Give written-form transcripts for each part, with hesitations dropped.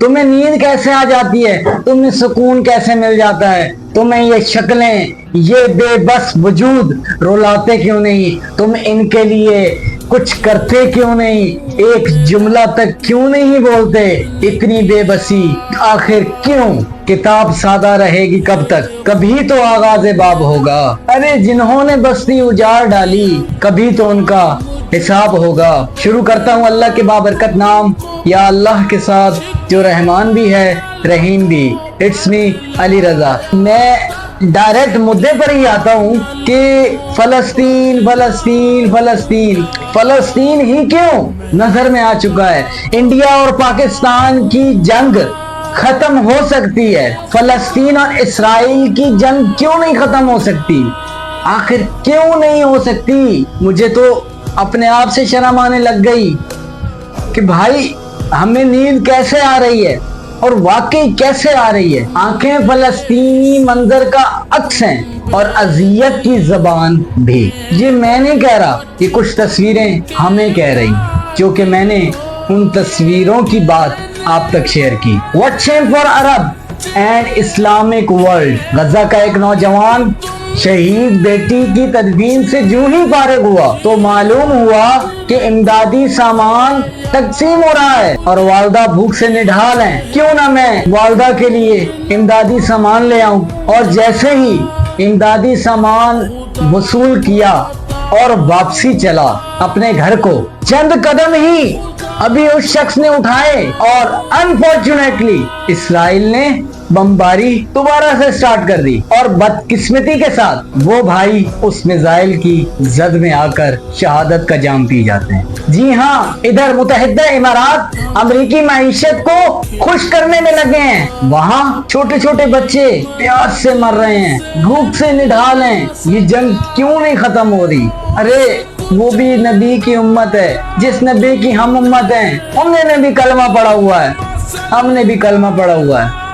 तुम्हें नींद कैसे आ जाती है, तुम्हें सुकून कैसे मिल जाता है, तुम्हें ये शक्लें, ये बेबस वजूद रुलाते क्यों नहीं, तुम इनके लिए कुछ करते क्यों नहीं, एक जुमला तक क्यों नहीं बोलते, इतनी बेबसी आखिर क्यों, किताब सादा रहेगी कब तक, कभी तो आगाज़े बाब होगा, अरे जिन्होंने बस्ती उजाड़ डाली कभी तो उनका हिसाब होगा। शुरू करता हूँ अल्लाह के बाबरकत नाम, या अल्लाह के साथ जो रहमान भी है रहीम भी। इट्स मी अली रजा। मैं डायरेक्ट मुद्दे पर ही आता हूँ कि फलस्तीन फलस्तीन फलस्तीन फलस्तीन ही क्यों नजर में आ चुका है। इंडिया और पाकिस्तान की जंग खत्म हो सकती है, फलस्तीन और इसराइल की जंग क्यों नहीं खत्म हो सकती, आखिर क्यों नहीं हो सकती। मुझे तो अपने आप से शर्म आने लग गई कि भाई हमें नींद कैसे आ रही है और वाकई कैसे आ रही है। आंखें फलस्तीनी मंजर का अक्स हैं और अजियत की जबान भी। ये मैं नहीं कह रहा, ये कुछ तस्वीरें हमें कह रही, क्योंकि मैंने उन तस्वीरों की बात आप तक शेयर की। What shame for Arab and Islamic world. Gaza का एक नौजवान शहीद बेटी की तदफीन से यूं ही फारिग हुआ तो मालूम हुआ कि इमदादी सामान तकसीम हो रहा है और वालदा भूख से निढाल हैं। क्यों ना मैं वालदा के लिए इमदादी सामान ले आऊं। और जैसे ही इमदादी सामान वसूल किया और वापसी चला अपने घर को, चंद कदम ही अभी उस शख्स ने उठाए और अनफॉर्चुनेटली इसराइल ने बमबारी दोबारा से स्टार्ट कर दी और बदकिस्मती के साथ वो भाई उस मिसाइल की जद में आकर शहादत का जाम पी जाते हैं। जी हाँ, इधर मुत्तहिदा इमारात अमेरिकी मईशत को खुश करने में लगे हैं, वहाँ छोटे छोटे बच्चे प्यास से मर रहे हैं, भूख से निढाल हैं। ये जंग क्यों नहीं खत्म हो रही। अरे वो भी नबी की उम्मत है, जिस नबी की हम उम्मत हैं, उन्होंने भी कलमा पढ़ा हुआ है, हमने भी कलमा पढ़ा हुआ है।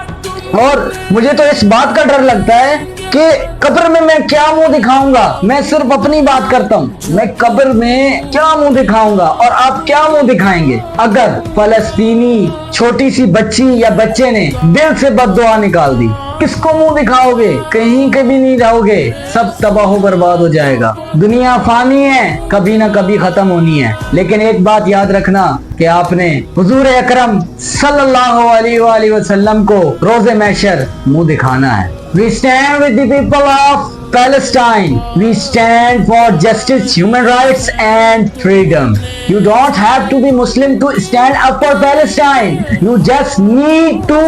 और मुझे तो इस बात का डर लगता है कि कब्र में मैं क्या मुंह दिखाऊंगा। मैं सिर्फ अपनी बात करता हूँ, मैं कब्र में क्या मुंह दिखाऊंगा और आप क्या मुंह दिखाएंगे अगर फलस्तीनी छोटी सी बच्ची या बच्चे ने दिल से बद्दुआ निकाल दी। किसको मुंह दिखाओगे, कहीं कभी नहीं रहोगे, सब तबाह बर्बाद हो जाएगा। दुनिया फानी है, कभी ना कभी खत्म होनी है, लेकिन एक बात याद रखना कि आपने हुजूर अकरम सल्लल्लाहु अलैहि वसल्लम को रोज़े महशर मुंह दिखाना है। We stand with the people of Palestine. We stand for justice, human rights and freedom. You don't have to be Muslim to stand up for Palestine. You just need to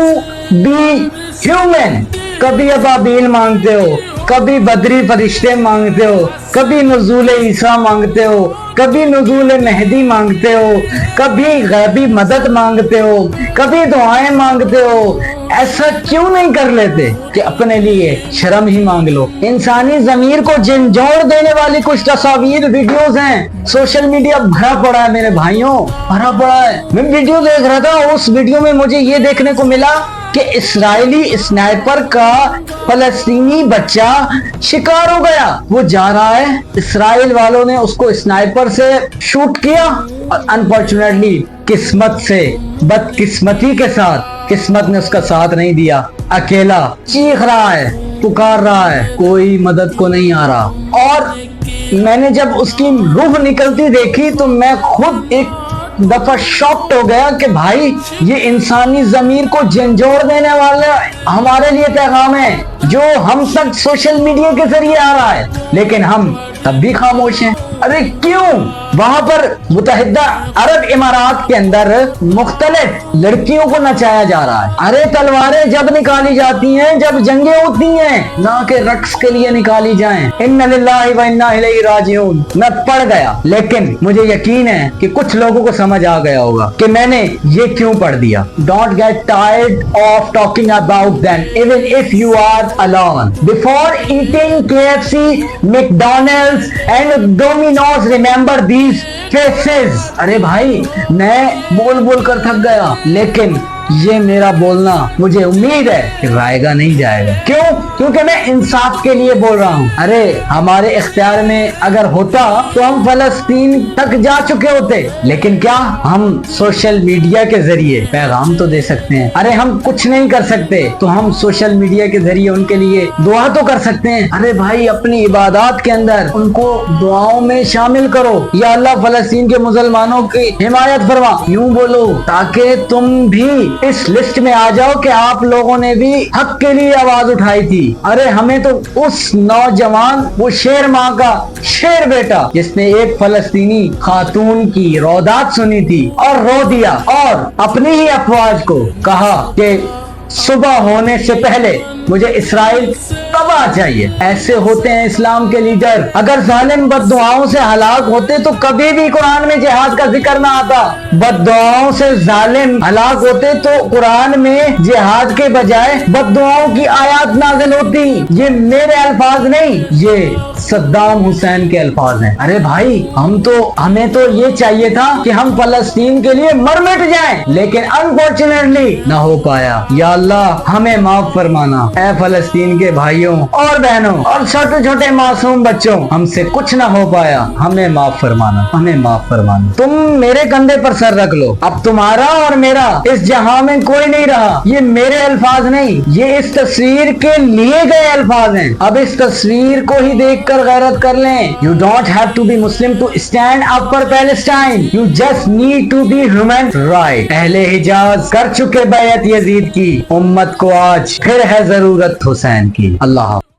be human. कभी अबाबील मांगते हो, कभी बदरी फरिश्ते मांगते हो, कभी नुज़ूल ईसा मांगते हो, कभी नुज़ूल मेहदी मांगते हो, कभी गैबी मदद मांगते हो, कभी दुआएं मांगते हो। ऐसा क्यों नहीं कर लेते कि अपने लिए शर्म ही मांग लो। इंसानी ज़मीर को झंझोड़ देने वाली कुछ तस्वीर वीडियोस हैं, सोशल मीडिया भरा पड़ा है मेरे भाइयों, भरा पड़ा है। मैं वीडियो देख रहा था, उस वीडियो में मुझे ये देखने को मिला कि इस्राएली स्नाइपर का फलस्तीनी बच्चा शिकार हो गया। वो जा रहा है, इसराइल वालों ने उसको स्नाइपर से शूट किया और अनफॉर्चुनेटली किस्मत से, बदकिस्मती के साथ किस्मत ने उसका साथ नहीं दिया। अकेला चीख रहा है, पुकार रहा है, कोई मदद को नहीं आ रहा। और मैंने जब उसकी रूह निकलती देखी तो मैं खुद एक दफा शॉक्ड हो गया कि भाई ये इंसानी जमीर को झंझोड़ देने वाला हमारे लिए पैगाम है जो हम तक सोशल मीडिया के जरिए आ रहा है, लेकिन हम तब भी खामोश हैं। अरे क्यों? वहां पर मुत्तहिदा अरब इमारात के अंदर मुख्तलिफ लड़कियों को नचाया जा रहा है। अरे तलवारें जब निकाली जाती हैं जब जंगें होती हैं, ना कि रक्स के लिए निकाली जाएं। इन्ना लिल्लाहि व इन्ना इलैहि राजिऊन। मैं पढ़ गया, लेकिन मुझे यकीन है कि कुछ लोगों को समझ आ गया होगा कि मैंने ये क्यों पढ़ दिया। Don't get tired of talking about them even if you are alone. Before eating KFC, McDonald's and Domino's, remember these faces. अरे भाई मैं बोल बोल कर थक गया, लेकिन یہ میرا بولنا مجھے امید ہے کہ رائے گا نہیں جائے گا. کیوں؟ کیونکہ میں انصاف کے لیے بول رہا ہوں. ارے ہمارے اختیار میں اگر ہوتا تو ہم فلسطین تک جا چکے ہوتے، لیکن کیا ہم سوشل میڈیا کے ذریعے پیغام تو دے سکتے ہیں. ارے ہم کچھ نہیں کر سکتے تو ہم سوشل میڈیا کے ذریعے ان کے لیے دعا تو کر سکتے ہیں. ارے بھائی اپنی عبادات کے اندر ان کو دعاؤں میں شامل کرو، یا اللہ فلسطین کے مسلمانوں کی حمایت فرما، یوں بولو، تاکہ تم بھی اس لسٹ میں آ جاؤ کہ آپ لوگوں نے بھی حق کے لیے آواز اٹھائی تھی. ارے ہمیں تو اس نوجوان، وہ شیر ماں کا شیر بیٹا جس نے ایک فلسطینی خاتون کی رودات سنی تھی اور رو دیا اور اپنی ہی افواج کو کہا کہ صبح ہونے سے پہلے مجھے اسرائیل تباہ چاہیے. ایسے ہوتے ہیں اسلام کے لیڈر. اگر ظالم بد دعاؤں سے ہلاک ہوتے تو کبھی بھی قرآن میں جہاد کا ذکر نہ آتا. بد دعاؤں سے ظالم ہلاک ہوتے تو قرآن میں جہاد کے بجائے بد دعاؤں کی آیات نازل ہوتی. یہ میرے الفاظ نہیں، یہ صدام حسین کے الفاظ ہیں. ارے بھائی ہمیں تو یہ چاہیے تھا کہ ہم فلسطین کے لیے مر مٹ جائیں، لیکن انفارچونیٹلی نہ ہو پایا. یا اللہ ہمیں معاف فرمانا. اے فلسطین کے بھائیوں اور بہنوں اور چھوٹے چھوٹے معصوم بچوں، ہم سے کچھ نہ ہو پایا، ہمیں معاف فرمانا، ہمیں معاف فرمانا. تم میرے کندھے پر سر رکھ لو. اب تمہارا اور میرا اس جہاں میں کوئی نہیں رہا. یہ میرے الفاظ نہیں، یہ اس تصویر کے لیے گئے الفاظ ہیں. اب اس تصویر کو ہی دیکھ کر غیرت کر لیں. You don't have to be Muslim to stand up for Palestine. You just need to be human right. اہل حجاز کر چکے بیعت یزید کی، امت کو آج پھر ہے ضرورت حسین کی. اللہ حافظ.